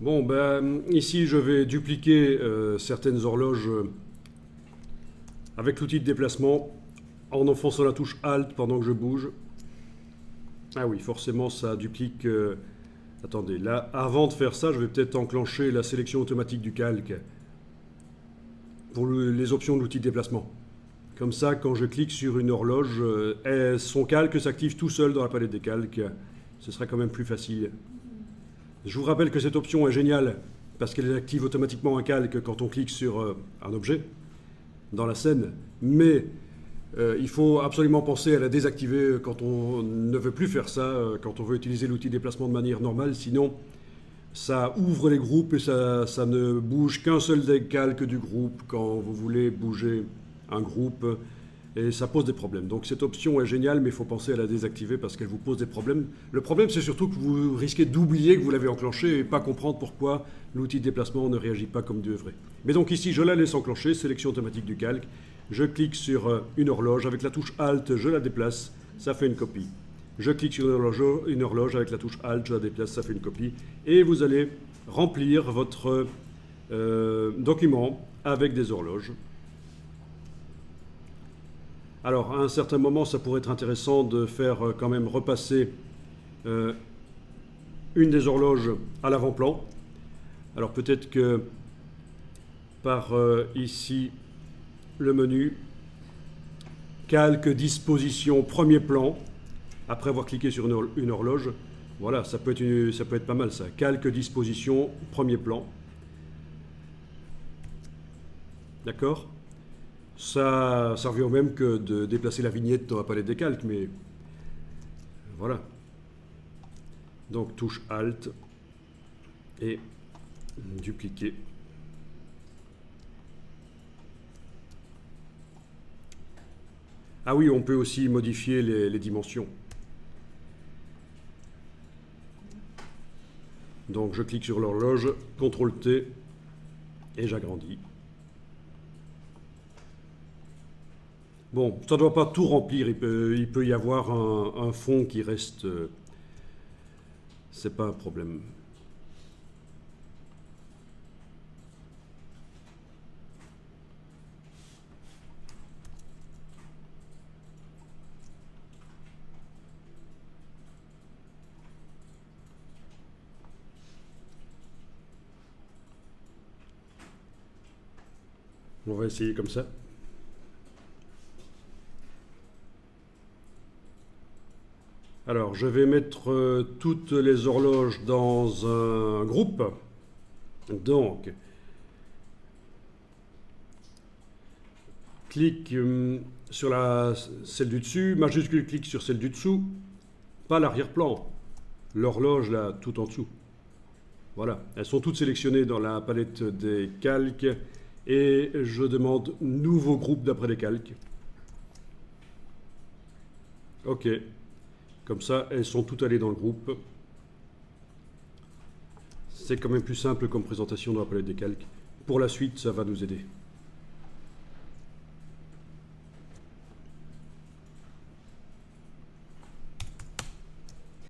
Bon, ben, ici, je vais dupliquer certaines horloges avec l'outil de déplacement en enfonçant la touche Alt pendant que je bouge. Ah oui, forcément, ça duplique. Attendez, là, avant de faire ça, je vais peut-être enclencher la sélection automatique du calque pour les options de l'outil de déplacement. Comme ça, quand je clique sur une horloge, son calque s'active tout seul dans la palette des calques. Ce sera quand même plus facile. Je vous rappelle que cette option est géniale parce qu'elle active automatiquement un calque quand on clique sur un objet dans la scène. Mais il faut absolument penser à la désactiver quand on ne veut plus faire ça, quand on veut utiliser l'outil de déplacement de manière normale. Sinon, ça ouvre les groupes et ça ne bouge qu'un seul des calques du groupe quand vous voulez bouger un groupe. Et ça pose des problèmes. Donc cette option est géniale, mais il faut penser à la désactiver parce qu'elle vous pose des problèmes. Le problème, c'est surtout que vous risquez d'oublier que vous l'avez enclenché et pas comprendre pourquoi l'outil de déplacement ne réagit pas comme devrait. Mais donc ici, je la laisse enclencher, sélection automatique du calque. Je clique sur une horloge, avec la touche Alt, je la déplace, ça fait une copie. Je clique sur une horloge avec la touche Alt, je la déplace, ça fait une copie. Et vous allez remplir votre document avec des horloges. Alors, à un certain moment, ça pourrait être intéressant de faire quand même repasser une des horloges à l'avant-plan. Alors, peut-être que par ici, le menu, calque, disposition, premier plan, après avoir cliqué sur une horloge, voilà, ça peut être pas mal ça. Calque, disposition, premier plan. D'accord ? Ça revient au même que de déplacer la vignette dans la palette des calques, mais voilà. Donc touche Alt et dupliquer. Ah oui, on peut aussi modifier les dimensions. Donc je clique sur l'horloge, CTRL-T et j'agrandis. Bon, ça ne doit pas tout remplir, il peut y avoir un fond qui reste... c'est pas un problème. On va essayer comme ça. Alors, je vais mettre toutes les horloges dans un groupe. Donc, clique sur celle du dessus, majuscule clique sur celle du dessous, pas l'arrière-plan, l'horloge là, tout en dessous. Voilà, elles sont toutes sélectionnées dans la palette des calques et je demande nouveau groupe d'après les calques. Ok. Comme ça, elles sont toutes allées dans le groupe. C'est quand même plus simple comme présentation dans la palette des calques. Pour la suite, ça va nous aider.